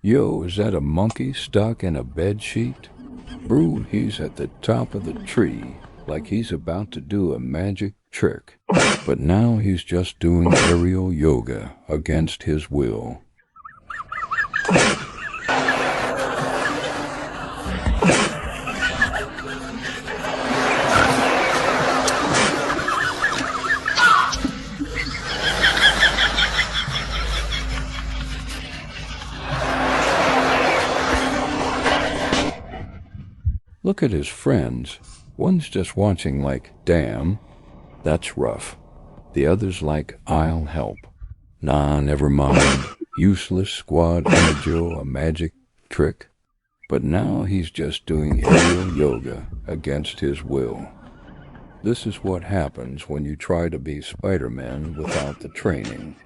Yo, is that a monkey stuck in a bedsheet? Brew, he's at the top of the tree, like he's about to do a magic trick. But now he's just doing aerial yoga against his will. Look at his friends. One's just watching like, damn, that's rough. The other's like, I'll help. Nah, never mind. Useless squad energy, a magic trick. But now he's just doing aerial yoga against his will. This is what happens when you try to be Spider-Man without the training.